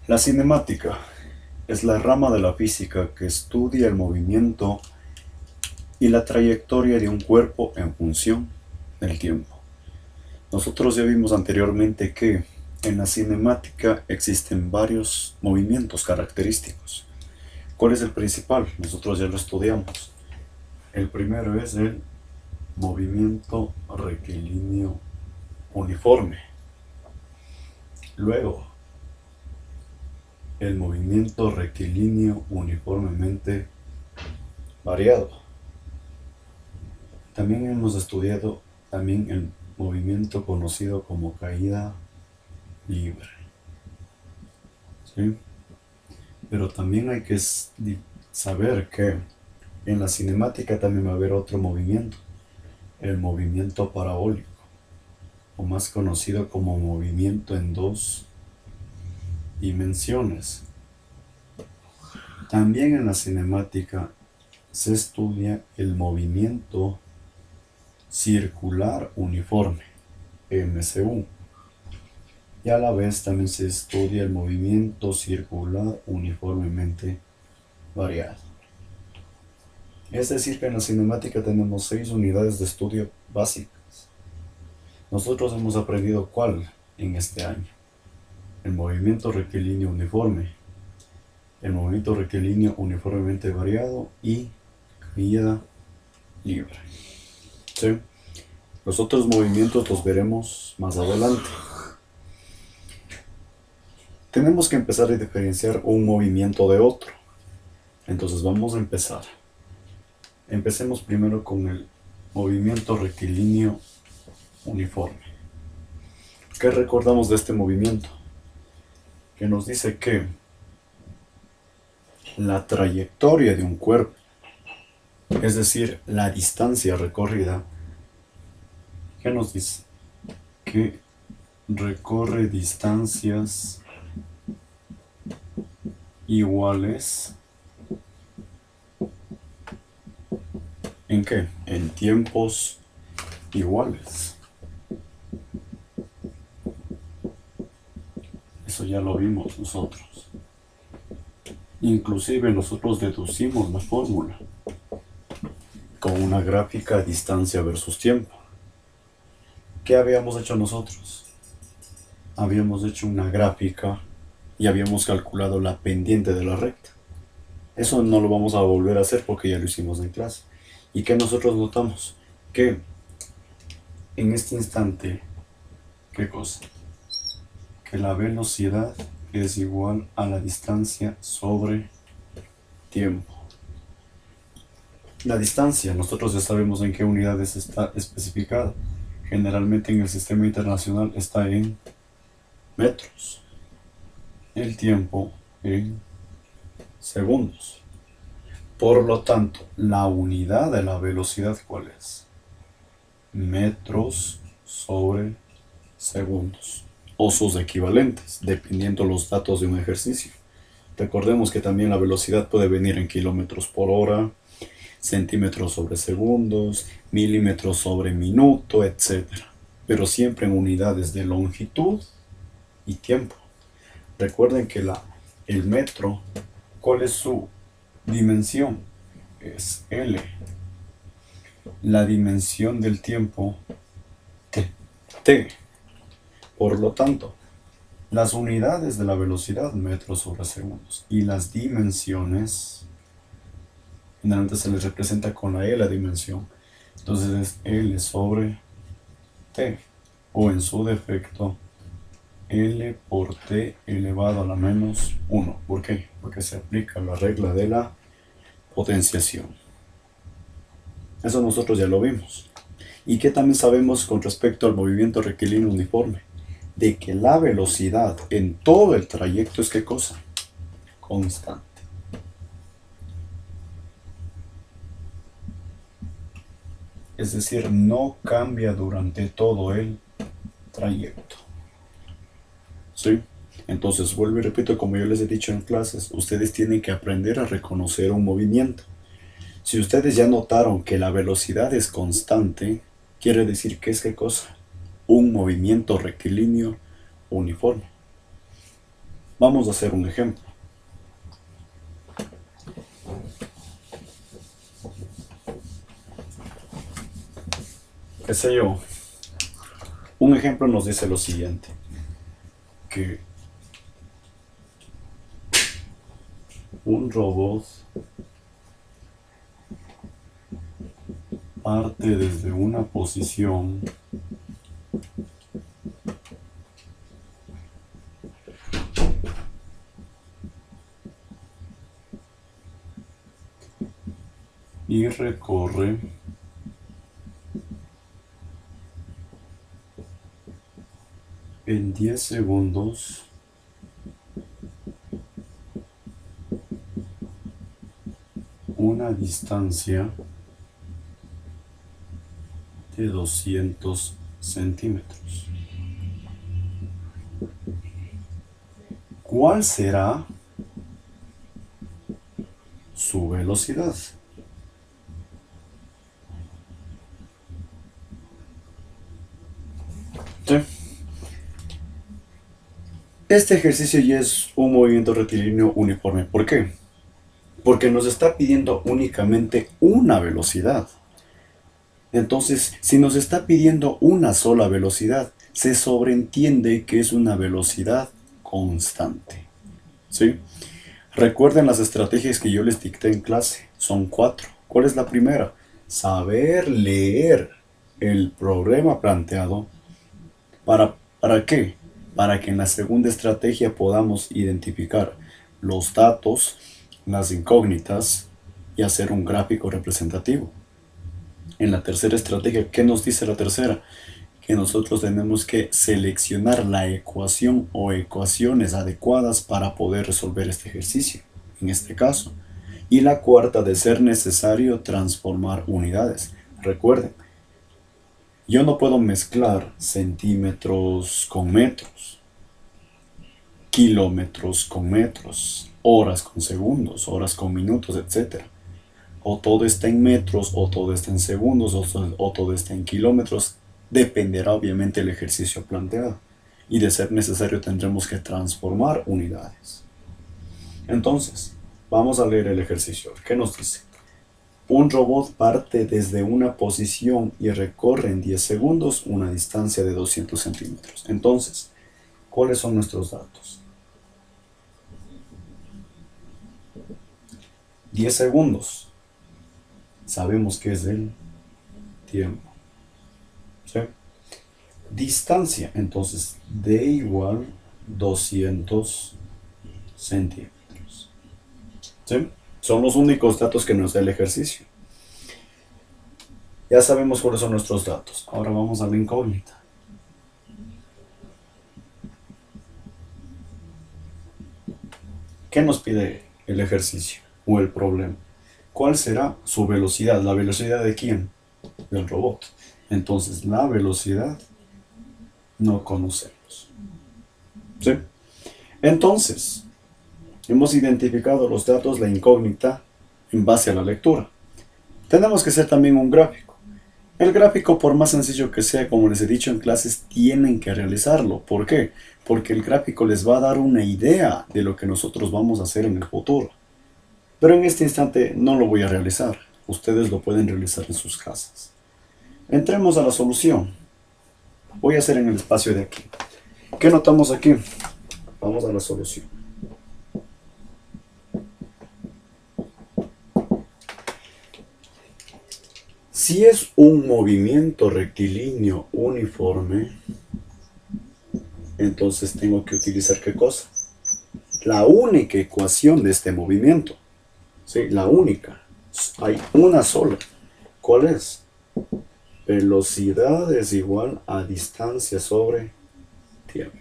La cinemática es la rama de la física que estudia el movimiento y la trayectoria de un cuerpo en función del tiempo. Nosotros ya vimos anteriormente que en la cinemática existen varios movimientos característicos. ¿Cuál es el principal? Nosotros ya lo estudiamos. El primero es el movimiento rectilíneo uniforme. Luego, el movimiento rectilíneo uniformemente variado. También hemos estudiado el movimiento conocido como caída libre. ¿Sí? Pero también hay que saber que en la cinemática también va a haber otro movimiento, el movimiento parabólico, o más conocido como movimiento en dos dimensiones. También en la cinemática se estudia el movimiento circular uniforme, MCU, y a la vez también se estudia el movimiento circular uniformemente variado. Es decir, que en la cinemática tenemos 6 unidades de estudio básicas. Nosotros hemos aprendido cuál en este año: el movimiento rectilíneo uniforme, el movimiento rectilíneo uniformemente variado y caída libre. ¿Sí? Los otros movimientos los veremos más adelante. Tenemos que empezar a diferenciar un movimiento de otro. Entonces vamos a empezar. Empecemos primero con el movimiento rectilíneo uniforme. ¿Qué recordamos de este movimiento? Que nos dice que la trayectoria de un cuerpo, es decir, la distancia recorrida, ¿qué nos dice? Que recorre distancias iguales. ¿En qué? En tiempos iguales. Eso ya lo vimos nosotros. Inclusive nosotros deducimos la fórmula con una gráfica distancia versus tiempo. ¿Qué habíamos hecho nosotros? Habíamos hecho una gráfica y habíamos calculado la pendiente de la recta. Eso no lo vamos a volver a hacer porque ya lo hicimos en clase. ¿Y qué nosotros notamos? Que en este instante, ¿qué cosa? Que la velocidad es igual a la distancia sobre tiempo. La distancia, nosotros ya sabemos en qué unidades está especificada. Generalmente en el sistema internacional está en metros. El tiempo en segundos. Por lo tanto, la unidad de la velocidad, ¿cuál es? Metros sobre segundos, o sus equivalentes, dependiendo los datos de un ejercicio. Recordemos que también la velocidad puede venir en kilómetros por hora, centímetros sobre segundos, milímetros sobre minuto, etc. Pero siempre en unidades de longitud y tiempo. Recuerden que el metro, ¿cuál es su dimensión? Es L. La dimensión del tiempo, T. Por lo tanto, las unidades de la velocidad, metros sobre segundos, y las dimensiones, generalmente se les representa con la E la dimensión. Entonces es L sobre T, o en su defecto, L por T elevado a la menos 1. ¿Por qué? Porque se aplica la regla de la potenciación. Eso nosotros ya lo vimos. ¿Y qué también sabemos con respecto al movimiento rectilíneo uniforme? De que la velocidad en todo el trayecto es ¿qué cosa? Constante. Es decir, no cambia durante todo el trayecto. ¿Sí? Entonces, vuelvo y repito, como yo les he dicho en clases, ustedes tienen que aprender a reconocer un movimiento. Si ustedes ya notaron que la velocidad es constante, quiere decir que es ¿qué cosa? Un movimiento rectilíneo uniforme. Vamos a hacer un ejemplo. ¿Qué sé yo? Un ejemplo nos dice lo siguiente, que un robot parte desde una posición y recorre en 10 segundos una distancia de 200 centímetros. ¿Cuál será su velocidad? ¿Sí? Este ejercicio ya es un movimiento rectilíneo uniforme. ¿Por qué? Porque nos está pidiendo únicamente una velocidad. Entonces, si nos está pidiendo una sola velocidad, se sobreentiende que es una velocidad constante. ¿Sí? Recuerden las estrategias que yo les dicté en clase. Son 4. ¿Cuál es la primera? Saber leer el problema planteado. ¿Para qué? Para que en la segunda estrategia podamos identificar los datos, las incógnitas y hacer un gráfico representativo. En la tercera estrategia, ¿qué nos dice la tercera? Que nosotros tenemos que seleccionar la ecuación o ecuaciones adecuadas para poder resolver este ejercicio, en este caso. Y la cuarta, de ser necesario, transformar unidades. Recuerden, yo no puedo mezclar centímetros con metros, kilómetros con metros, horas con segundos, horas con minutos, etc. O todo está en metros, o todo está en segundos, o todo está en kilómetros. Dependerá obviamente del ejercicio planteado. Y de ser necesario tendremos que transformar unidades. Entonces, vamos a leer el ejercicio. ¿Qué nos dice? Un robot parte desde una posición y recorre en 10 segundos una distancia de 200 centímetros. Entonces, ¿cuáles son nuestros datos? 10 segundos. Sabemos que es el tiempo. ¿Sí? Distancia, entonces, D igual 200 centímetros. ¿Sí? Son los únicos datos que nos da el ejercicio. Ya sabemos cuáles son nuestros datos. Ahora vamos a la incógnita. ¿Qué nos pide el ejercicio o el problema? ¿Cuál será su velocidad? ¿La velocidad de quién? Del robot. Entonces, la velocidad no conocemos. ¿Sí? Entonces, hemos identificado los datos, la incógnita, en base a la lectura. Tenemos que hacer también un gráfico. El gráfico, por más sencillo que sea, como les he dicho en clases, tienen que realizarlo. ¿Por qué? Porque el gráfico les va a dar una idea de lo que nosotros vamos a hacer en el futuro. Pero en este instante no lo voy a realizar. Ustedes lo pueden realizar en sus casas. Entremos a la solución. Voy a hacer en el espacio de aquí. ¿Qué notamos aquí? Vamos a la solución. Si es un movimiento rectilíneo uniforme, entonces tengo que utilizar ¿qué cosa? La única ecuación de este movimiento. ¿Sí? La única. Hay una sola. ¿Cuál es? Velocidad es igual a distancia sobre tiempo.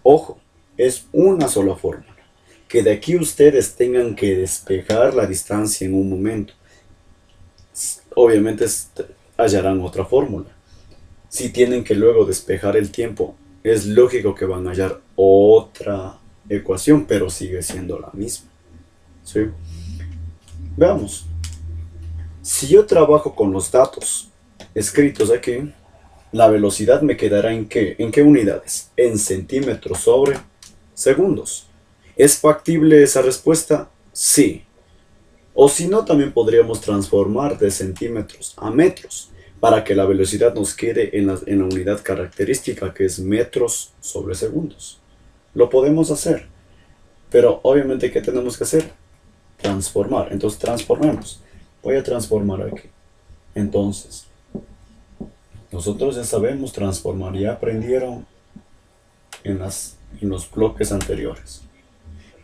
Ojo, es una sola fórmula. Que de aquí ustedes tengan que despejar la distancia en un momento. Obviamente hallarán otra fórmula. Si tienen que luego despejar el tiempo, es lógico que van a hallar otra ecuación, pero sigue siendo la misma. ¿Sí? Veamos. Si yo trabajo con los datos escritos aquí, la velocidad me quedará ¿en qué? ¿En qué unidades? En centímetros sobre segundos. ¿Es factible esa respuesta? Sí. O si no, también podríamos transformar de centímetros a metros para que la velocidad nos quede en la unidad característica que es metros sobre segundos. Lo podemos hacer, pero obviamente ¿qué tenemos que hacer? Transformar. Entonces transformemos. Voy a transformar aquí. Entonces, nosotros ya sabemos transformar, ya aprendieron en los bloques anteriores.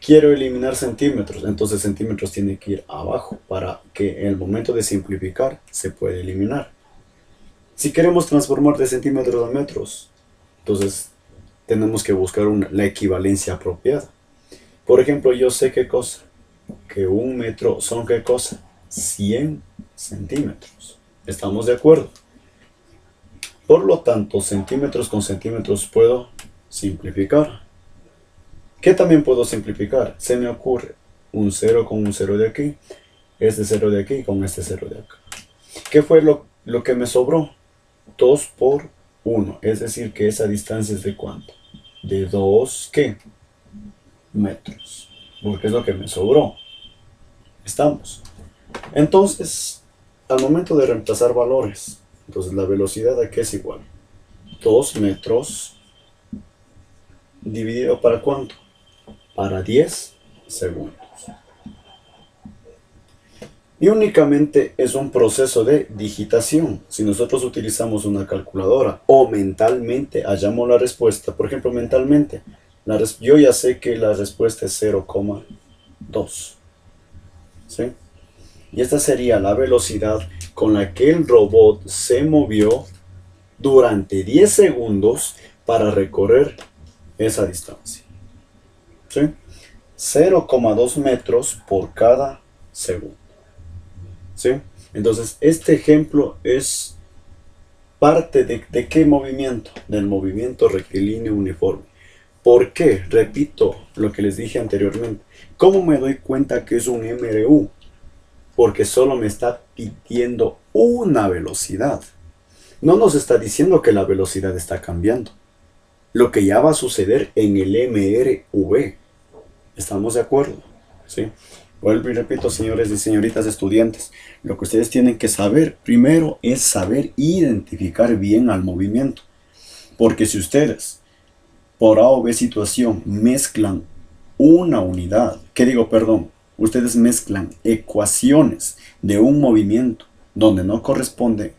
Quiero eliminar centímetros, entonces centímetros tiene que ir abajo para que en el momento de simplificar se pueda eliminar. Si queremos transformar de centímetros a metros, entonces tenemos que buscar la equivalencia apropiada. Por ejemplo, yo sé qué cosa, que un metro son qué cosa, 100 centímetros. ¿Estamos de acuerdo? Por lo tanto, centímetros con centímetros puedo simplificar. ¿Qué también puedo simplificar? Se me ocurre un 0 con un 0 de aquí, este 0 de aquí con este 0 de acá. ¿Qué fue lo que me sobró? 2 por 1, es decir que esa distancia es de ¿cuánto? De 2, ¿qué? Metros, porque es lo que me sobró. Estamos. Entonces, al momento de reemplazar valores, entonces la velocidad aquí es igual. 2 metros dividido para ¿cuánto? Para 10 segundos. Y únicamente es un proceso de digitación. Si nosotros utilizamos una calculadora o mentalmente hallamos la respuesta, por ejemplo, mentalmente, yo ya sé que la respuesta es 0,2. ¿Sí? Y esta sería la velocidad con la que el robot se movió durante 10 segundos para recorrer esa distancia. ¿Sí? 0,2 metros por cada segundo. ¿Sí? Entonces, este ejemplo es parte de ¿qué movimiento? Del movimiento rectilíneo uniforme. ¿Por qué? Repito lo que les dije anteriormente. ¿Cómo me doy cuenta que es un MRU? Porque solo me está pidiendo una velocidad. No nos está diciendo que la velocidad está cambiando. Lo que ya va a suceder en el MRV. ¿Estamos de acuerdo? ¿Sí? Vuelvo y repito, señores y señoritas estudiantes, lo que ustedes tienen que saber primero es saber identificar bien al movimiento. Porque si ustedes, por A o B situación, mezclan una unidad, ustedes mezclan ecuaciones de un movimiento donde no corresponde,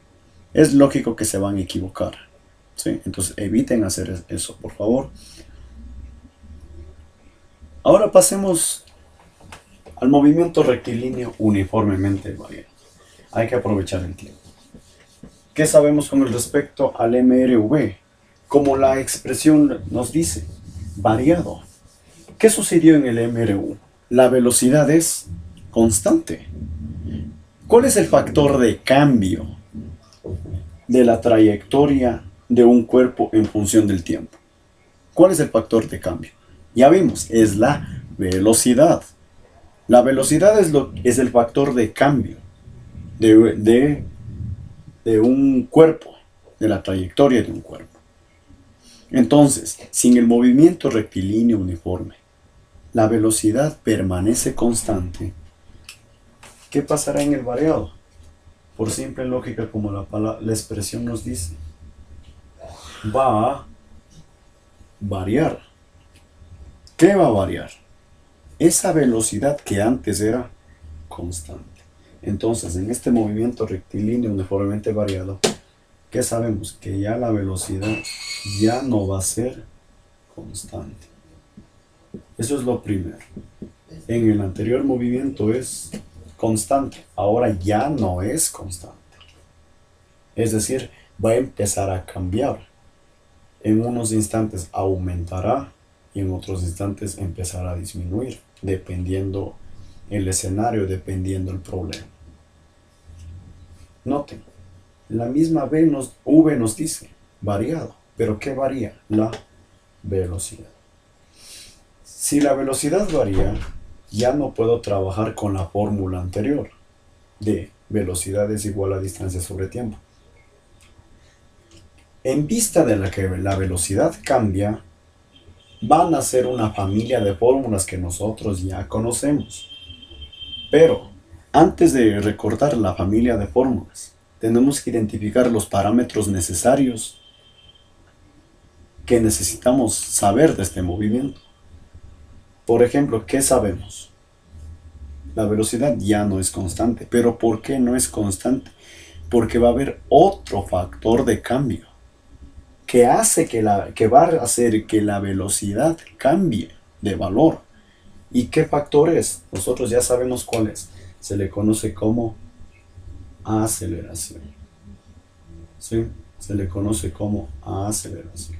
es lógico que se van a equivocar. ¿Sí? Entonces eviten hacer eso, por favor. Ahora pasemos al movimiento rectilíneo uniformemente variado. Hay que aprovechar el tiempo. ¿Qué sabemos con respecto al MRV? Como la expresión nos dice, variado. ¿Qué sucedió en el MRU? La velocidad es constante. ¿Cuál es el factor de cambio de la trayectoria de un cuerpo en función del tiempo? ¿Cuál es el factor de cambio? Ya vimos, es la velocidad. La velocidad es el factor de cambio de un cuerpo, de la trayectoria de un cuerpo. Entonces, sin el movimiento rectilíneo uniforme, la velocidad permanece constante. ¿Qué pasará en el variado? Por simple lógica, como la expresión nos dice, va a variar. ¿Qué va a variar? Esa velocidad que antes era constante. Entonces, en este movimiento rectilíneo uniformemente variado, ¿qué sabemos? Que ya la velocidad ya no va a ser constante. Eso es lo primero. En el anterior movimiento es constante, ahora ya no es constante. Es decir, va a empezar a cambiar. En unos instantes aumentará y en otros instantes empezará a disminuir, dependiendo el escenario, dependiendo el problema. Noten, la misma V nos dice variado, pero ¿qué varía? La velocidad. Si la velocidad varía, ya no puedo trabajar con la fórmula anterior de velocidad es igual a distancia sobre tiempo. En vista de la que la velocidad cambia, van a ser una familia de fórmulas que nosotros ya conocemos. Pero antes de recordar la familia de fórmulas, tenemos que identificar los parámetros necesarios que necesitamos saber de este movimiento. Por ejemplo, ¿qué sabemos? La velocidad ya no es constante. ¿Pero por qué no es constante? Porque va a haber otro factor de cambio que va a hacer que la velocidad cambie de valor. ¿Y qué factor es? Nosotros ya sabemos cuál es. Se le conoce como aceleración. ¿Sí? Se le conoce como aceleración.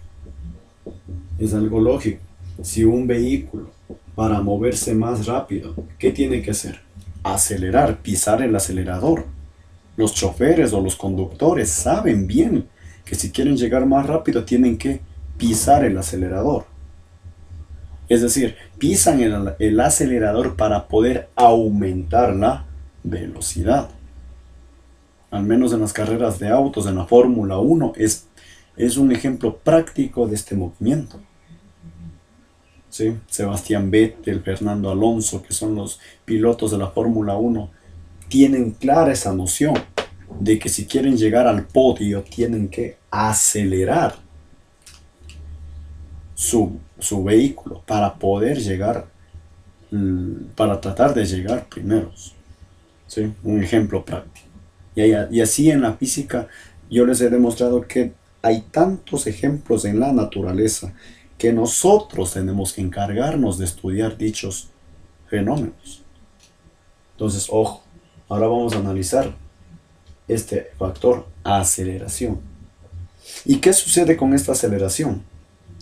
Es algo lógico. Si un vehículo, para moverse más rápido, ¿qué tiene que hacer? Acelerar, pisar el acelerador. Los choferes o los conductores saben bien que si quieren llegar más rápido tienen que pisar el acelerador. Es decir, pisan el acelerador para poder aumentar la velocidad. Al menos en las carreras de autos, en la Fórmula 1, es un ejemplo práctico de este movimiento. ¿Sí? Sebastián Vettel, Fernando Alonso, que son los pilotos de la Fórmula 1, tienen clara esa noción de que si quieren llegar al podio tienen que acelerar su vehículo para poder llegar, para tratar de llegar primeros. ¿Sí? Un ejemplo práctico. Y así en la física yo les he demostrado que hay tantos ejemplos en la naturaleza que nosotros tenemos que encargarnos de estudiar dichos fenómenos. Entonces, ojo, ahora vamos a analizar este factor aceleración. ¿Y qué sucede con esta aceleración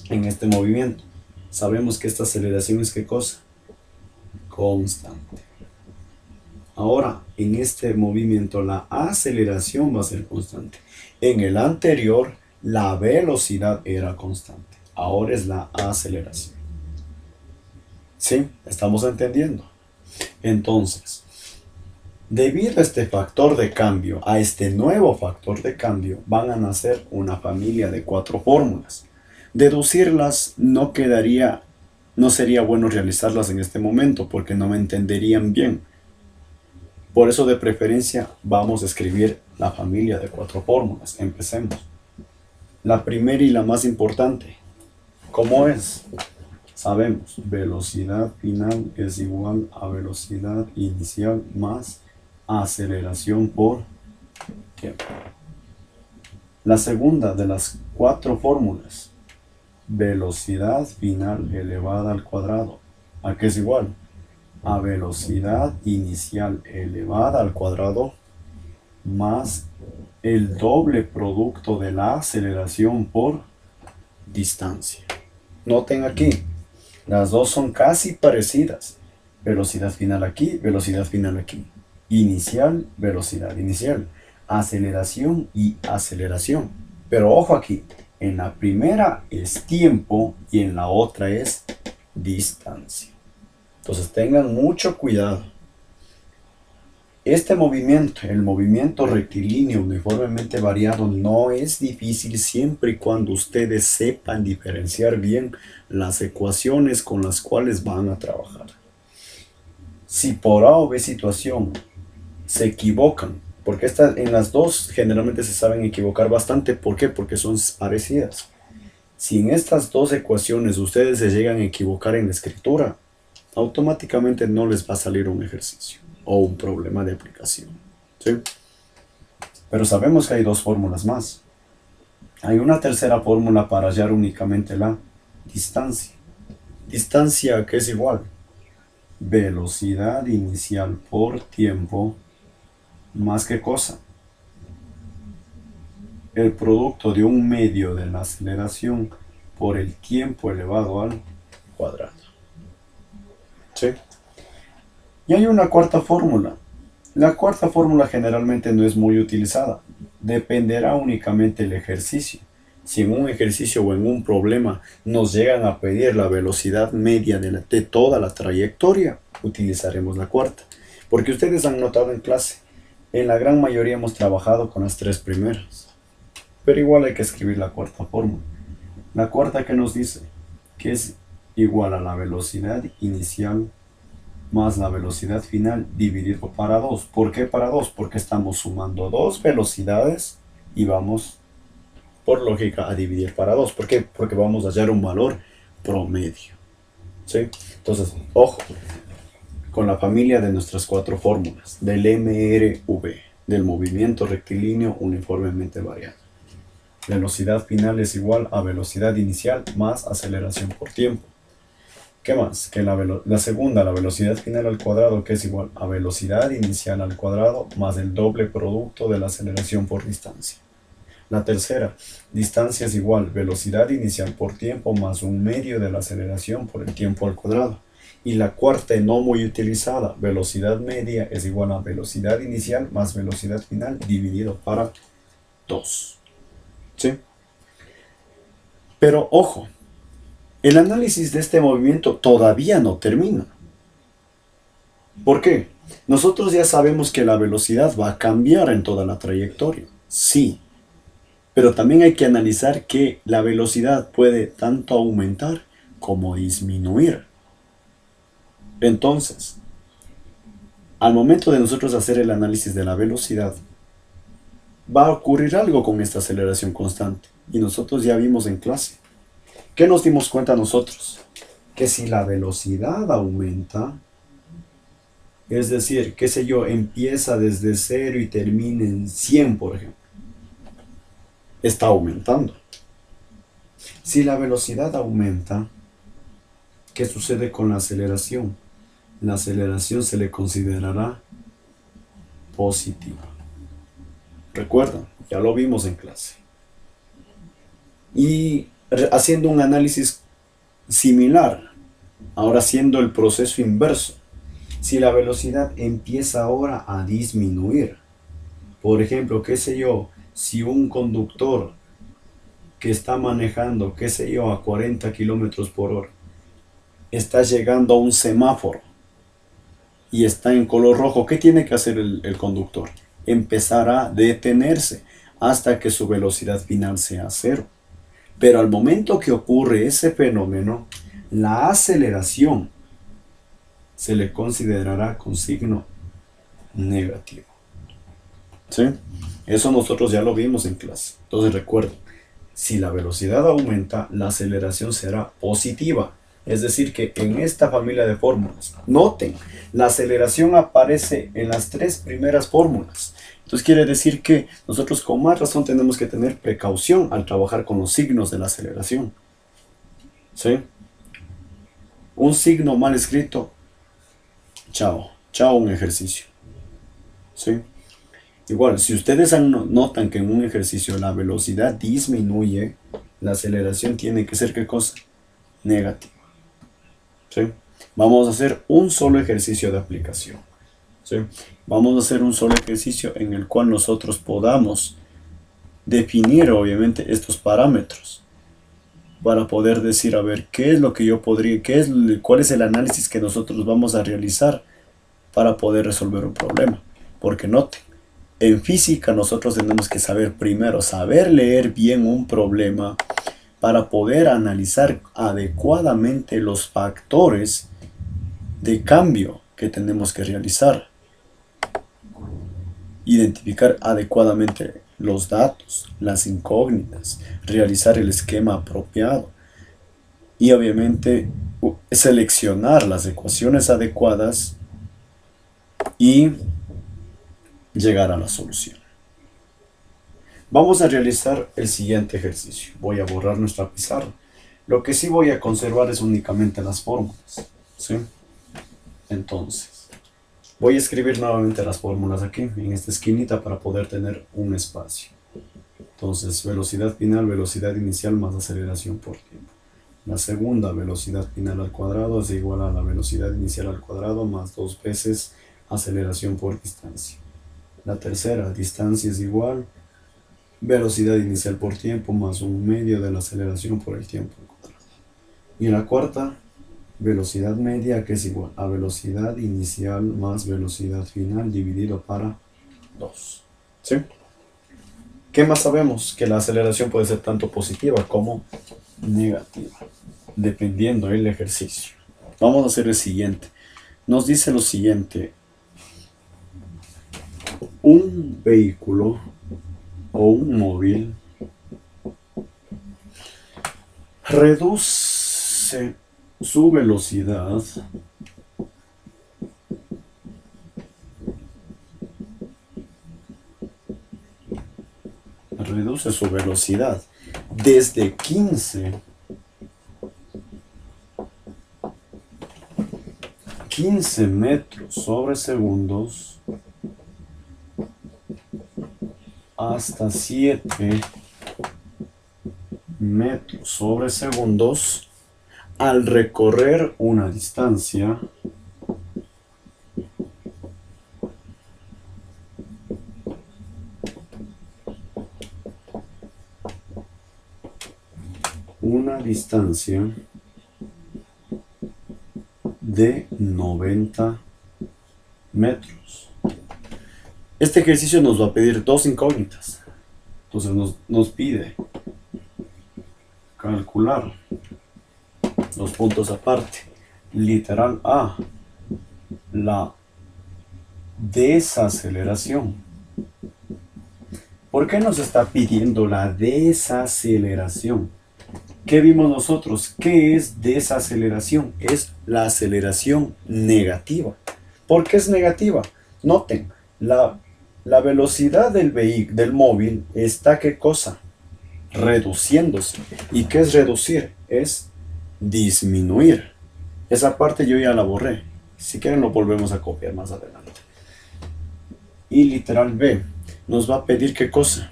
en este movimiento? Sabemos que esta aceleración es ¿qué cosa? Constante. Ahora, en este movimiento la aceleración va a ser constante. En el anterior, la velocidad era constante. Ahora es la aceleración. ¿Sí? ¿Estamos entendiendo? Entonces, debido a este factor de cambio, a este nuevo factor de cambio, van a nacer una familia de 4 fórmulas. Deducirlas no sería bueno realizarlas en este momento porque no me entenderían bien. Por eso de preferencia vamos a escribir la familia de 4 fórmulas. Empecemos. La primera y la más importante. ¿Cómo es? Sabemos, velocidad final es igual a velocidad inicial más aceleración por tiempo. La segunda de las 4 fórmulas. Velocidad final elevada al cuadrado. ¿A qué es igual? A velocidad inicial elevada al cuadrado más el doble producto de la aceleración por distancia. Noten aquí, las dos son casi parecidas. Velocidad final aquí, velocidad final aquí. Inicial, velocidad inicial. Aceleración y aceleración. Pero ojo aquí, en la primera es tiempo y en la otra es distancia. Entonces tengan mucho cuidado. Este movimiento, el movimiento rectilíneo uniformemente variado, no es difícil siempre y cuando ustedes sepan diferenciar bien las ecuaciones con las cuales van a trabajar. Si por A o B situación se equivocan, porque en las dos generalmente se saben equivocar bastante, ¿por qué? Porque son parecidas. Si en estas dos ecuaciones ustedes se llegan a equivocar en la escritura, automáticamente no les va a salir un ejercicio o un problema de aplicación. ¿Sí? Pero sabemos que hay 2 fórmulas más. Hay una tercera fórmula para hallar únicamente la distancia. Distancia que es igual. Velocidad inicial por tiempo más ¿qué cosa? El producto de un medio de la aceleración por el tiempo elevado al cuadrado. ¿Sí? Y hay una cuarta fórmula. La cuarta fórmula generalmente no es muy utilizada. Dependerá únicamente del ejercicio. Si en un ejercicio o en un problema nos llegan a pedir la velocidad media de toda la trayectoria, utilizaremos la cuarta. Porque ustedes han notado en clase, en la gran mayoría hemos trabajado con las 3 primeras. Pero igual hay que escribir la cuarta fórmula. La cuarta que nos dice que es igual a la velocidad inicial más la velocidad final dividido para 2. ¿Por qué para 2? Porque estamos sumando dos velocidades y vamos, por lógica, a dividir para 2. ¿Por qué? Porque vamos a hallar un valor promedio. ¿Sí? Entonces, ojo, con la familia de nuestras cuatro fórmulas, del MRV, del movimiento rectilíneo uniformemente variable. Velocidad final es igual a velocidad inicial más aceleración por tiempo. ¿Qué más? Que la segunda, la velocidad final al cuadrado, que es igual a velocidad inicial al cuadrado más el doble producto de la aceleración por distancia. La tercera, distancia es igual velocidad inicial por tiempo más un medio de la aceleración por el tiempo al cuadrado. Y la cuarta, no muy utilizada, velocidad media es igual a velocidad inicial más velocidad final dividido para 2. ¿Sí? Pero ojo, el análisis de este movimiento todavía no termina. ¿Por qué? Nosotros ya sabemos que la velocidad va a cambiar en toda la trayectoria. Sí, pero también hay que analizar que la velocidad puede tanto aumentar como disminuir. Entonces, al momento de nosotros hacer el análisis de la velocidad, va a ocurrir algo con esta aceleración constante. Y nosotros ya vimos en clase. ¿Qué nos dimos cuenta nosotros? Que si la velocidad aumenta, es decir, qué sé yo, empieza desde 0 y termina en 100, por ejemplo, está aumentando. Si la velocidad aumenta, ¿qué sucede con la aceleración? La aceleración se le considerará positiva. Recuerdan, ya lo vimos en clase. Y haciendo un análisis similar, ahora haciendo el proceso inverso. Si la velocidad empieza ahora a disminuir, por ejemplo, qué sé yo, si un conductor que está manejando, qué sé yo, a 40 kilómetros por hora, está llegando a un semáforo y está en color rojo, ¿qué tiene que hacer el conductor? Empezar a detenerse hasta que su velocidad final sea cero. Pero al momento que ocurre ese fenómeno, la aceleración se le considerará con signo negativo. ¿Sí? Eso nosotros ya lo vimos en clase. Entonces recuerden, si la velocidad aumenta, la aceleración será positiva. Es decir, que en esta familia de fórmulas, noten, la aceleración aparece en las tres primeras fórmulas. Entonces quiere decir que nosotros con más razón tenemos que tener precaución al trabajar con los signos de la aceleración. ¿Sí? Un signo mal escrito, chao, chao un ejercicio. ¿Sí? Igual, si ustedes notan que en un ejercicio la velocidad disminuye, la aceleración tiene que ser, ¿qué cosa? Negativa. ¿Sí? Vamos a hacer un solo ejercicio de aplicación. ¿Sí? Vamos a hacer un solo ejercicio en el cual nosotros podamos definir, obviamente, estos parámetros para poder decir, a ver, qué es lo que yo podría, cuál es el análisis que nosotros vamos a realizar para poder resolver un problema. Porque noten, en física nosotros tenemos que saber primero, saber leer bien un problema para poder analizar adecuadamente los factores de cambio que tenemos que realizar. Identificar adecuadamente los datos, las incógnitas, realizar el esquema apropiado y obviamente seleccionar las ecuaciones adecuadas y llegar a la solución. Vamos a realizar el siguiente ejercicio. Voy a borrar nuestra pizarra. Lo que sí voy a conservar es únicamente las fórmulas. ¿Sí? Entonces, voy a escribir nuevamente las fórmulas aquí, en esta esquinita, para poder tener un espacio. Entonces, velocidad final, velocidad inicial más aceleración por tiempo. La segunda, velocidad final al cuadrado, es igual a la velocidad inicial al cuadrado más 2 veces aceleración por distancia. La tercera, distancia es igual velocidad inicial por tiempo más un medio de la aceleración por el tiempo al cuadrado. Y la cuarta, velocidad media, que es igual a velocidad inicial más velocidad final dividido para 2. ¿Sí? ¿Qué más sabemos? Que la aceleración puede ser tanto positiva como negativa. dependiendo del ejercicio. Vamos a hacer el siguiente. Nos dice lo siguiente. Un vehículo o un móvil reduce su velocidad desde 15 metros sobre segundos hasta 7 metros sobre segundos al recorrer una distancia de 90 metros. Este ejercicio nos va a pedir dos incógnitas. Entonces nos pide calcular los puntos aparte. Literal A, la desaceleración. ¿Por qué nos está pidiendo la desaceleración? ¿Qué vimos nosotros? ¿Qué es desaceleración? Es la aceleración negativa. ¿Por qué es negativa? Noten, la velocidad del móvil está, ¿qué cosa? Reduciéndose. ¿Y qué es reducir? Es disminuir. Esa parte yo ya la borré. Si quieren lo volvemos a copiar más adelante. Y literal B nos va a pedir ¿qué cosa?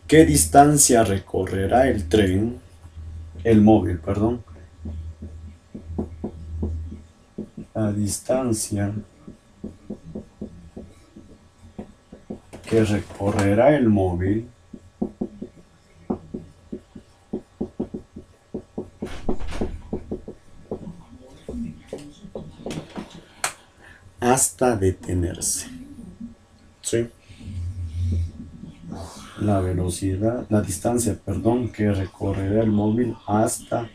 ¿Qué distancia recorrerá el móvil, perdón? La distancia que recorrerá el móvil hasta detenerse. ¿Sí? La distancia, que recorrerá el móvil hasta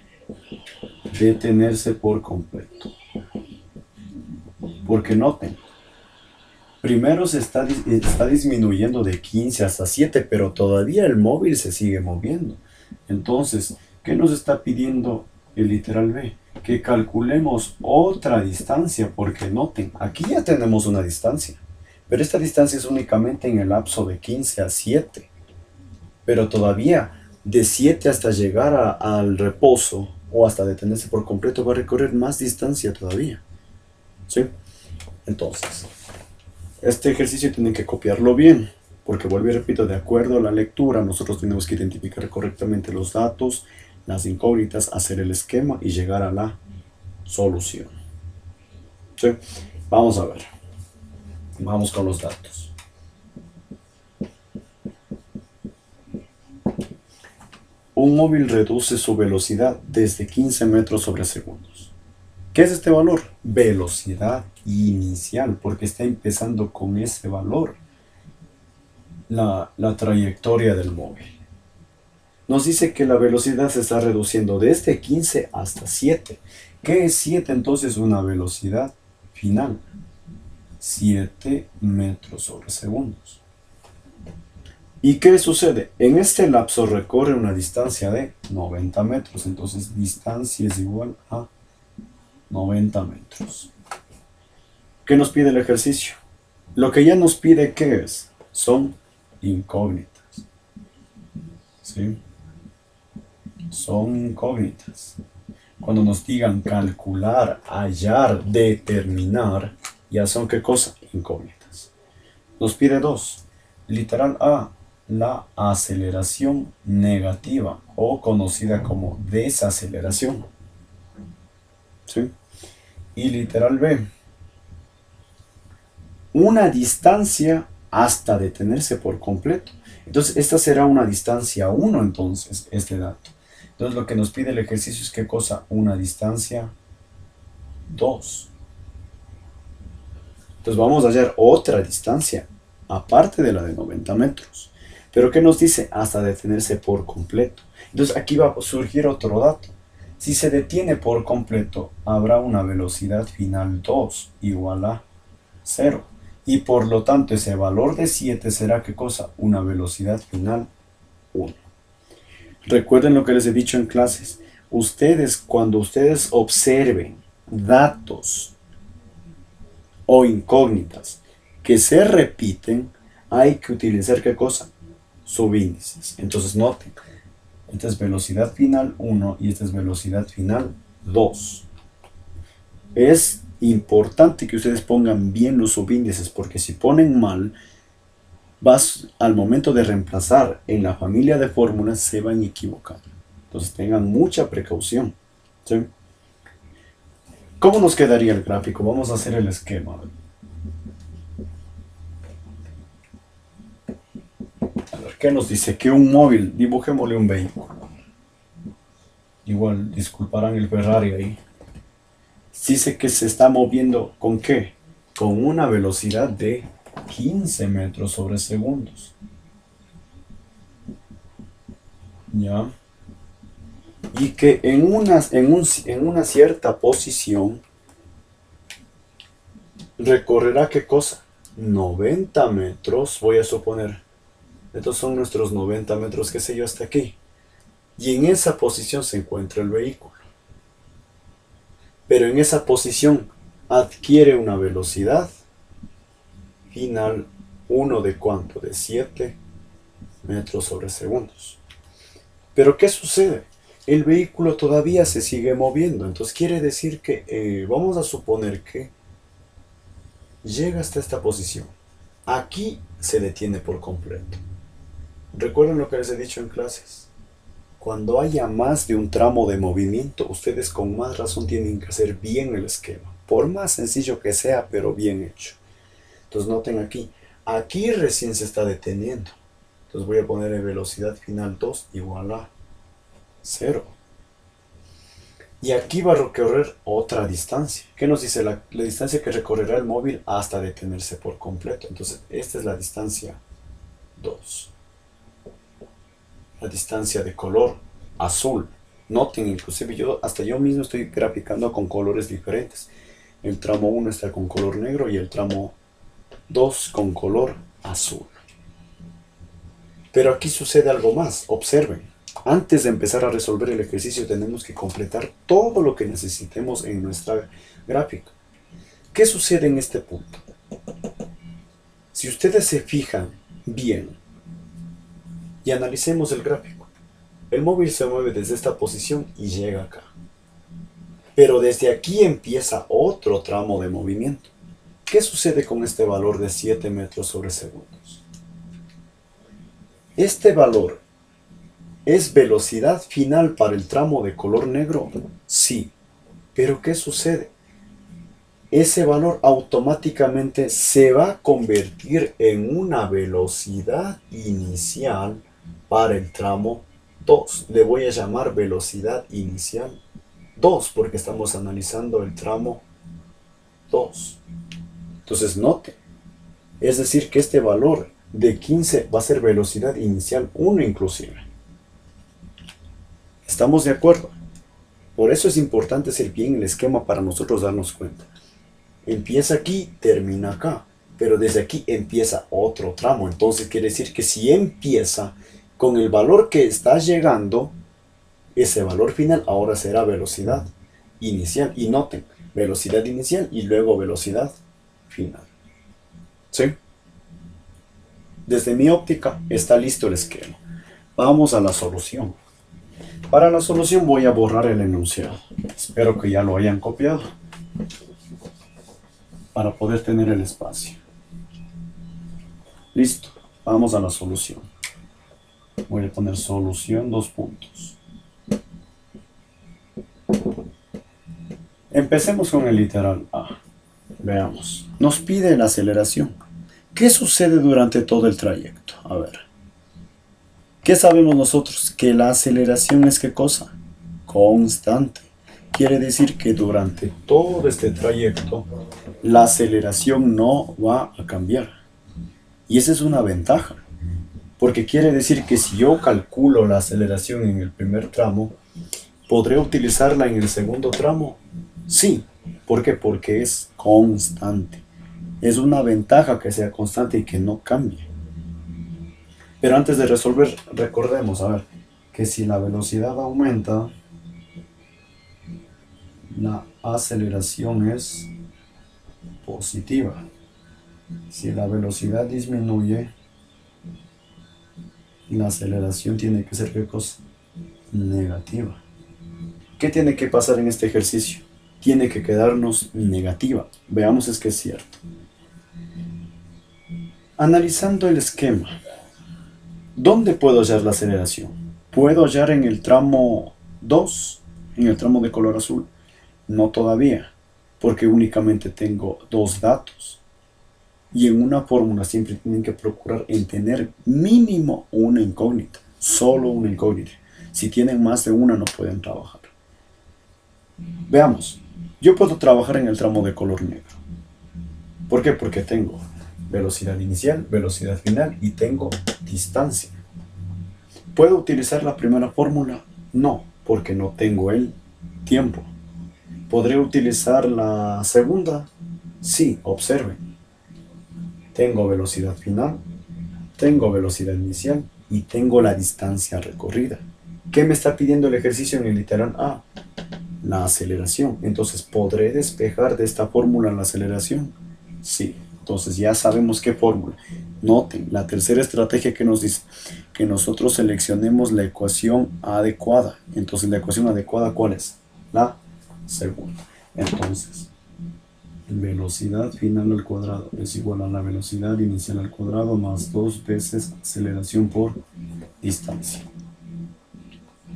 detenerse por completo. Porque noten, primero se está disminuyendo de 15 hasta 7, pero todavía el móvil se sigue moviendo. Entonces, ¿qué nos está pidiendo el literal B? Que calculemos otra distancia, porque noten, aquí ya tenemos una distancia, pero esta distancia es únicamente en el lapso de 15 a 7. Pero todavía de 7 hasta llegar al reposo o hasta detenerse por completo va a recorrer más distancia todavía. ¿Sí? Entonces, este ejercicio tienen que copiarlo bien, porque vuelvo y repito, de acuerdo a la lectura, nosotros tenemos que identificar correctamente los datos, las incógnitas, hacer el esquema y llegar a la solución. ¿Sí? Vamos a ver. Vamos con los datos. Un móvil reduce su velocidad desde 15 metros sobre segundos. ¿Qué es este valor? Velocidad inicial, porque está empezando con ese valor la trayectoria del móvil. Nos dice que la velocidad se está reduciendo desde 15 hasta 7. ¿Qué es 7 entonces? Una velocidad final. 7 metros sobre segundos. ¿Y qué sucede? En este lapso recorre una distancia de 90 metros. Entonces, distancia es igual a 90 metros. ¿Qué nos pide el ejercicio? Lo que ya nos pide, ¿qué es? Son incógnitas. ¿Sí? Son incógnitas. Cuando nos digan calcular, hallar, determinar, ya son ¿qué cosa? Incógnitas. Nos pide dos. Literal A, la aceleración negativa o conocida como desaceleración. ¿Sí? Y literal B, una distancia hasta detenerse por completo. Entonces, esta será una distancia 1, entonces, este dato. Entonces, lo que nos pide el ejercicio es ¿qué cosa? Una distancia 2. Entonces, vamos a hallar otra distancia, aparte de la de 90 metros. Pero ¿qué nos dice? Hasta detenerse por completo. Entonces aquí va a surgir otro dato. Si se detiene por completo, habrá una velocidad final 2 igual a 0. Y por lo tanto ese valor de 7 será ¿qué cosa? Una velocidad final 1. Recuerden lo que les he dicho en clases. Ustedes, cuando ustedes observen datos o incógnitas que se repiten, hay que utilizar ¿qué cosa? Subíndices. Entonces noten, esta es velocidad final 1 y esta es velocidad final 2. Es importante que ustedes pongan bien los subíndices, porque si ponen mal, al momento de reemplazar en la familia de fórmulas se van a equivocar. Entonces tengan mucha precaución. ¿Sí? ¿Cómo nos quedaría el gráfico? Vamos a hacer el esquema. A ver, ¿qué nos dice? Que un móvil, dibujémosle un vehículo. Igual, disculparán el Ferrari ahí. Dice que se está moviendo ¿con qué? Con una velocidad de 15 metros sobre segundos. ¿Ya? Y que en una cierta posición recorrerá ¿qué cosa? 90 metros, voy a suponer. Estos son nuestros 90 metros, qué sé yo, hasta aquí. Y en esa posición se encuentra el vehículo. Pero en esa posición adquiere una velocidad final 1 de ¿cuánto? De 7 metros sobre segundos. Pero ¿qué sucede? El vehículo todavía se sigue moviendo. Entonces quiere decir que vamos a suponer que llega hasta esta posición. Aquí se detiene por completo. ¿Recuerdan lo que les he dicho en clases? Cuando haya más de un tramo de movimiento, ustedes con más razón tienen que hacer bien el esquema. Por más sencillo que sea, pero bien hecho. Entonces noten aquí. Aquí recién se está deteniendo. Entonces voy a poner en velocidad final 2 igual a 0. Y aquí va a recorrer otra distancia. ¿Qué nos dice? La distancia que recorrerá el móvil hasta detenerse por completo. Entonces esta es la distancia 2. La distancia de color azul. Noten, inclusive hasta yo mismo estoy graficando con colores diferentes. El tramo 1 está con color negro y el tramo 2 con color azul. Pero aquí sucede algo más. Observen. Antes de empezar a resolver el ejercicio tenemos que completar todo lo que necesitemos en nuestra gráfica. ¿Qué sucede en este punto? Si ustedes se fijan bien y analicemos el gráfico, el móvil se mueve desde esta posición y llega acá. Pero desde aquí empieza otro tramo de movimiento. ¿Qué sucede con este valor de 7 metros sobre segundos? Este valor ¿es velocidad final para el tramo de color negro? Sí. Pero ¿qué sucede? Ese valor automáticamente se va a convertir en una velocidad inicial para el tramo 2. Le voy a llamar velocidad inicial 2 porque estamos analizando el tramo 2. Entonces note, es decir que este valor de 15 va a ser velocidad inicial 1 inclusive. ¿Estamos de acuerdo? Por eso es importante hacer bien el esquema para nosotros darnos cuenta. Empieza aquí, termina acá, pero desde aquí empieza otro tramo. Entonces quiere decir que si empieza con el valor que está llegando, ese valor final ahora será velocidad inicial. Y noten, velocidad inicial y luego velocidad final. ¿Sí? Desde mi óptica está listo el esquema. Vamos a la solución. Para la solución voy a borrar el enunciado. Espero que ya lo hayan copiado para poder tener el espacio. Listo, vamos a la solución. Voy a poner solución 2 puntos. Empecemos con el literal A. Veamos. Nos pide la aceleración. ¿Qué sucede durante todo el trayecto? A ver. ¿Qué sabemos nosotros? Que la aceleración es ¿qué cosa? Constante. Quiere decir que durante todo este trayecto la aceleración no va a cambiar. Y esa es una ventaja. Porque quiere decir que si yo calculo la aceleración en el primer tramo, ¿podré utilizarla en el segundo tramo? Sí. ¿Por qué? Porque es constante. Es una ventaja que sea constante y que no cambie. Pero antes de resolver, recordemos, a ver, que si la velocidad aumenta, la aceleración es positiva. Si la velocidad disminuye, la aceleración tiene que ser, ¿qué cosa? Negativa. ¿Qué tiene que pasar en este ejercicio? Tiene que quedarnos negativa. Veamos es que es cierto. Analizando el esquema, ¿dónde puedo hallar la aceleración? ¿Puedo hallar en el tramo 2, en el tramo de color azul? No todavía, porque únicamente tengo dos datos. Y en una fórmula siempre tienen que procurar en tener mínimo una incógnita, solo una incógnita. Si tienen más de una no pueden trabajar. Veamos, yo puedo trabajar en el tramo de color negro. ¿Por qué? Porque tengo velocidad inicial, velocidad final y tengo distancia. ¿Puedo utilizar la primera fórmula? No, porque no tengo el tiempo. ¿Podré utilizar la segunda? Sí, observen. Tengo velocidad final, tengo velocidad inicial y tengo la distancia recorrida. ¿Qué me está pidiendo el ejercicio en el literal A? La aceleración. Entonces, ¿podré despejar de esta fórmula la aceleración? Sí. Entonces ya sabemos qué fórmula. Noten, la tercera estrategia que nos dice que nosotros seleccionemos la ecuación adecuada. Entonces, la ecuación adecuada, ¿cuál es? La segunda. Entonces, velocidad final al cuadrado es igual a la velocidad inicial al cuadrado más 2 veces aceleración por distancia.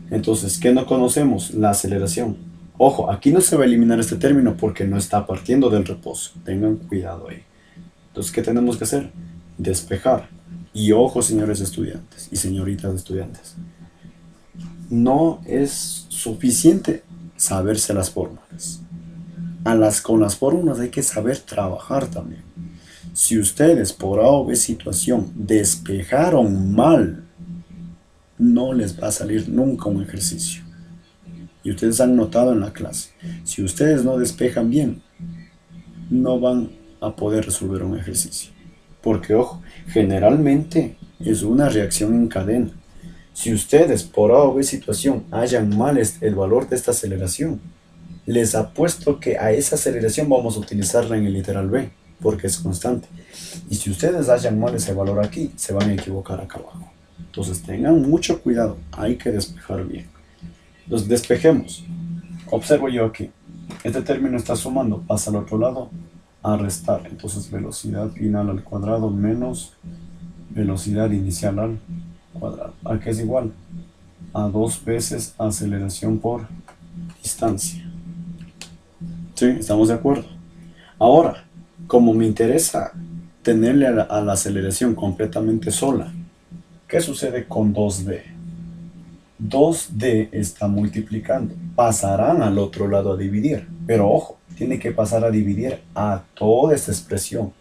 Entonces, ¿qué no conocemos? La aceleración. Ojo, aquí no se va a eliminar este término porque no está partiendo del reposo. Tengan cuidado ahí. Entonces, ¿qué tenemos que hacer? Despejar. Y ojo, señores estudiantes y señoritas estudiantes. No es suficiente saberse las fórmulas. Con las fórmulas hay que saber trabajar también. Si ustedes por A o B situación despejaron mal, no les va a salir nunca un ejercicio. Y ustedes han notado en la clase, si ustedes no despejan bien, no van a poder resolver un ejercicio. Porque, ojo, generalmente es una reacción en cadena. Si ustedes por A o B situación hallan mal el valor de esta aceleración, les apuesto que a esa aceleración vamos a utilizarla en el literal B, porque es constante. Y si ustedes hallan mal ese valor aquí, se van a equivocar acá abajo. Entonces tengan mucho cuidado, hay que despejar bien. Entonces despejemos. Observo yo aquí, este término está sumando, pasa al otro lado, a restar. Entonces velocidad final al cuadrado menos velocidad inicial al cuadrado. ¿A qué es igual? A 2 veces aceleración por distancia. ¿Sí? ¿Estamos de acuerdo? Ahora, como me interesa tenerle a la aceleración completamente sola, ¿qué sucede con 2D? 2D está multiplicando. Pasarán al otro lado a dividir. Pero ojo, tiene que pasar a dividir a toda esta expresión.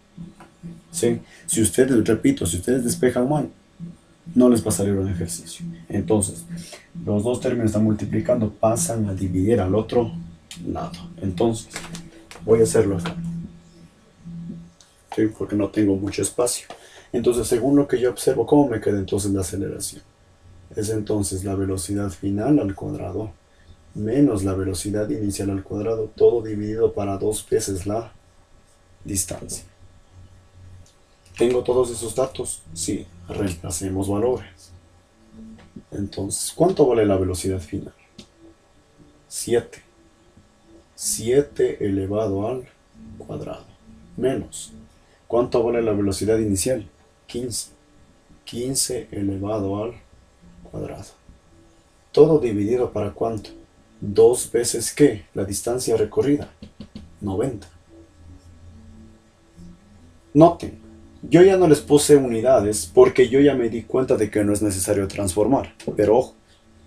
¿Sí? Si ustedes, repito, si ustedes despejan mal, no les va a salir un ejercicio. Entonces, los dos términos están multiplicando, pasan a dividir al otro lado. Entonces, voy a hacerlo acá. ¿Sí? Porque no tengo mucho espacio. Entonces, según lo que yo observo, ¿cómo me queda entonces la aceleración? Es entonces la velocidad final al cuadrado menos la velocidad inicial al cuadrado, todo dividido para 2 veces la distancia. ¿Tengo todos esos datos? Sí, reemplacemos valores. Entonces, ¿cuánto vale la velocidad final? 7. 7 elevado al cuadrado. Menos. ¿Cuánto vale la velocidad inicial? 15. 15 elevado al cuadrado. Todo dividido para ¿cuánto? 2 veces ¿qué? La distancia recorrida. 90. Noten, yo ya no les puse unidades porque yo ya me di cuenta de que no es necesario transformar. Pero ojo,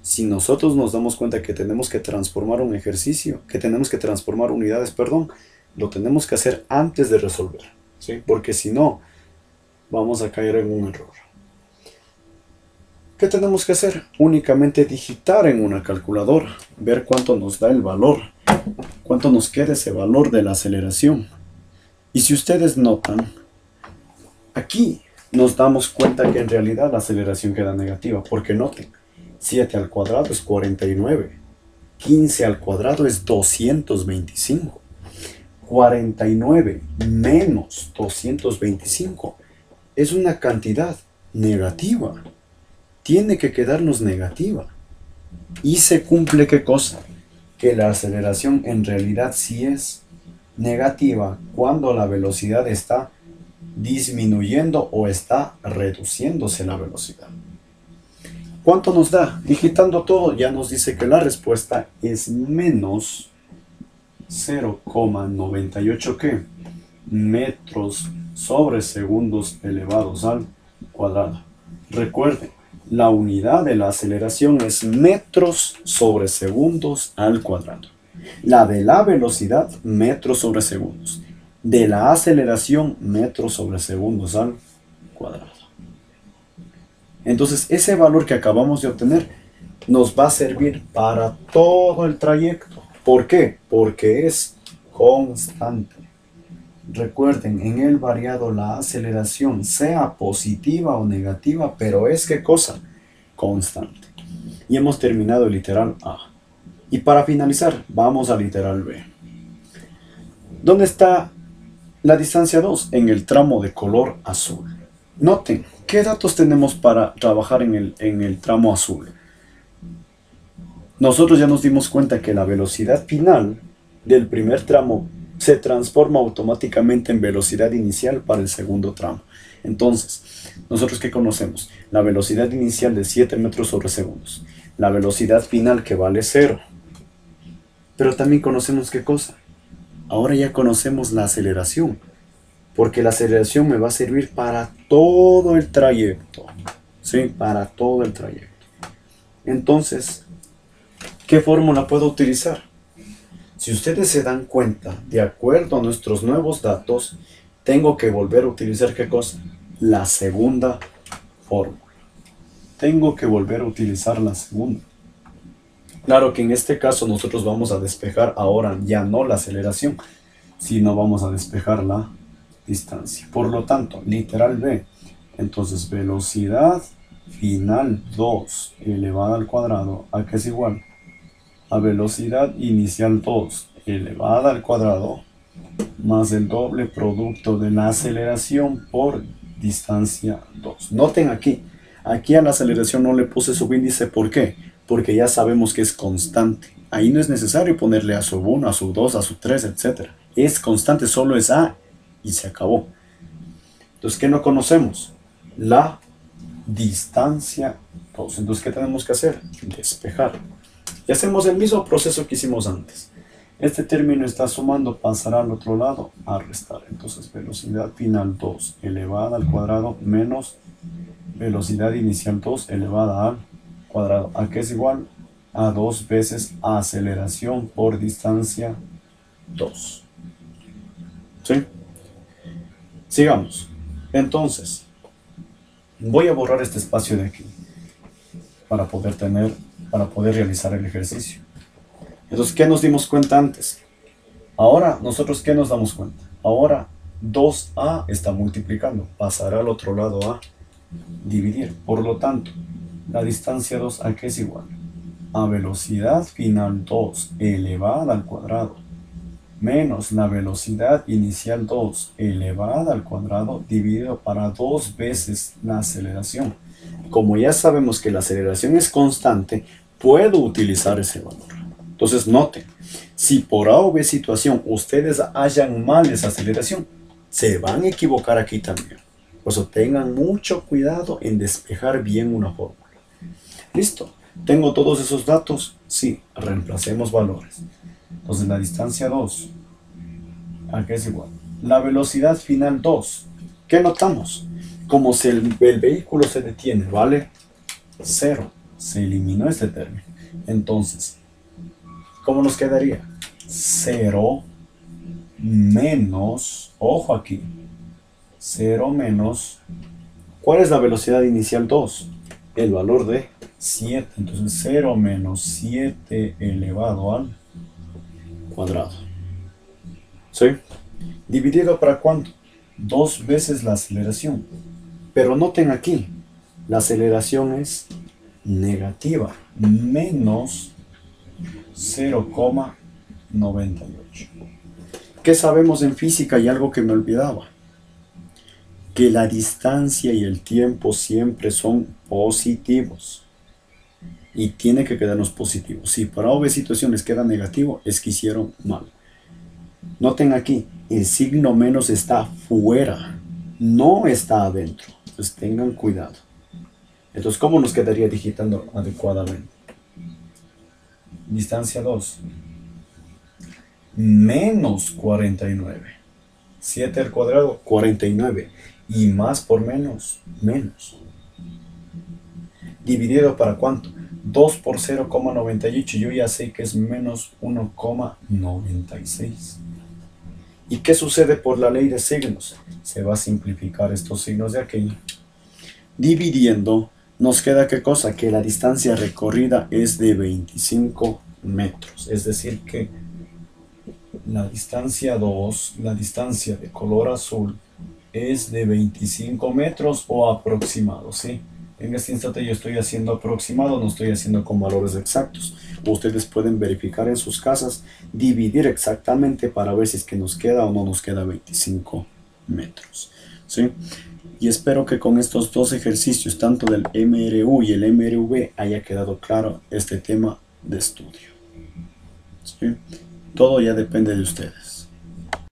si nosotros nos damos cuenta que tenemos que transformar un ejercicio, que tenemos que transformar unidades, perdón, lo tenemos que hacer antes de resolver, ¿sí? Porque si no, vamos a caer en un error. ¿Qué tenemos que hacer? Únicamente digitar en una calculadora, ver cuánto nos da el valor, cuánto nos queda ese valor de la aceleración. Y si ustedes notan, aquí nos damos cuenta que en realidad la aceleración queda negativa, porque noten, 7 al cuadrado es 49, 15 al cuadrado es 225, 49 menos 225 es una cantidad negativa, tiene que quedarnos negativa. Y se cumple ¿qué cosa? Que la aceleración en realidad sí es negativa cuando la velocidad está disminuyendo o está reduciéndose la velocidad. ¿Cuánto nos da? Digitando todo ya nos dice que la respuesta es menos 0,98 ¿qué? Metros sobre segundos elevados al cuadrado. Recuerden, la unidad de la aceleración es metros sobre segundos al cuadrado. La de la velocidad, metros sobre segundos. De la aceleración, metros sobre segundos al cuadrado. Entonces, ese valor que acabamos de obtener nos va a servir para todo el trayecto. ¿Por qué? Porque es constante. Recuerden, en el variado la aceleración sea positiva o negativa, pero es ¿qué cosa? Constante. Y hemos terminado el literal A. Y para finalizar, vamos al literal B. ¿Dónde está la distancia 2? En el tramo de color azul. Noten, ¿qué datos tenemos para trabajar en el tramo azul? Nosotros ya nos dimos cuenta que la velocidad final del primer tramo se transforma automáticamente en velocidad inicial para el segundo tramo. Entonces, ¿nosotros qué conocemos? La velocidad inicial de 7 metros sobre segundos. La velocidad final que vale 0. Pero también conocemos ¿qué cosa? Ahora ya conocemos la aceleración. Porque la aceleración me va a servir para todo el trayecto. ¿Sí? Para todo el trayecto. Entonces, ¿qué fórmula puedo utilizar? Si ustedes se dan cuenta, de acuerdo a nuestros nuevos datos, tengo que volver a utilizar ¿qué cosa? La segunda fórmula. Tengo que volver a utilizar la segunda. Claro que en este caso nosotros vamos a despejar ahora ya no la aceleración, sino vamos a despejar la distancia. Por lo tanto, literal B. Entonces, velocidad final 2 elevada al cuadrado, ¿a qué es igual? A velocidad inicial 2 elevada al cuadrado más el doble producto de la aceleración por distancia 2. Noten aquí a la aceleración no le puse subíndice, ¿por qué? Porque ya sabemos que es constante. Ahí no es necesario ponerle a sub 1, a sub 2, a sub 3, etc. Es constante, solo es A y se acabó. Entonces, ¿qué no conocemos? La distancia 2. Entonces, ¿qué tenemos que hacer? Despejar. Y hacemos el mismo proceso que hicimos antes. Este término está sumando, pasará al otro lado a restar. Entonces, velocidad final 2 elevada al cuadrado menos velocidad inicial 2 elevada al cuadrado. ¿A qué es igual? A 2 veces aceleración por distancia 2. ¿Sí? Sigamos. Entonces, voy a borrar este espacio de aquí para poder realizar el ejercicio. Entonces, ¿qué nos dimos cuenta antes? Ahora, ¿nosotros qué nos damos cuenta? Ahora, 2A está multiplicando. Pasará al otro lado a dividir. Por lo tanto, la distancia 2 ¿a qué es igual? A velocidad final 2 elevada al cuadrado menos la velocidad inicial 2 elevada al cuadrado dividido para 2 veces la aceleración. Como ya sabemos que la aceleración es constante, puedo utilizar ese valor. Entonces noten, si por A o B situación ustedes hallan mal esa aceleración, se van a equivocar aquí también. Por eso tengan mucho cuidado en despejar bien una fórmula. ¿Listo? ¿Tengo todos esos datos? Sí, reemplacemos valores. Entonces la distancia 2, ¿a qué es igual? La velocidad final 2. ¿Qué notamos? Como si el vehículo se detiene, ¿vale? 0. Se eliminó este término. Entonces, ¿cómo nos quedaría? 0 menos, ojo aquí, 0 menos, ¿cuál es la velocidad inicial 2? el valor de 7. Entonces 0 menos 7 elevado al cuadrado. ¿Sí? ¿Dividido para cuánto? 2 veces la aceleración. Pero noten aquí, la aceleración es negativa, menos 0,98. ¿Qué sabemos en física? Y algo que me olvidaba, que la distancia y el tiempo siempre son positivos. Y tiene que quedarnos positivo. Si para obvias situaciones queda negativo, es que hicieron mal. Noten aquí, el signo menos está fuera, no está adentro. Entonces tengan cuidado. Entonces, ¿cómo nos quedaría digitando adecuadamente? Distancia 2. Menos 49. 7 al cuadrado, 49. Y más por menos, menos. ¿Dividido para cuánto? 2 por 0,98. Yo ya sé que es menos 1,96. ¿Y qué sucede por la ley de signos? Se va a simplificar estos signos de aquí. Dividiendo, nos queda ¿qué cosa? Que la distancia recorrida es de 25 metros. Es decir que la distancia 2, la distancia de color azul, es de 25 metros o aproximado, ¿sí? En este instante yo estoy haciendo aproximado, no estoy haciendo con valores exactos. Ustedes pueden verificar en sus casas, dividir exactamente para ver si es que nos queda o no nos queda 25 metros, ¿sí? Y espero que con estos dos ejercicios, tanto del MRU y el MRV, haya quedado claro este tema de estudio, ¿sí? Todo ya depende de ustedes.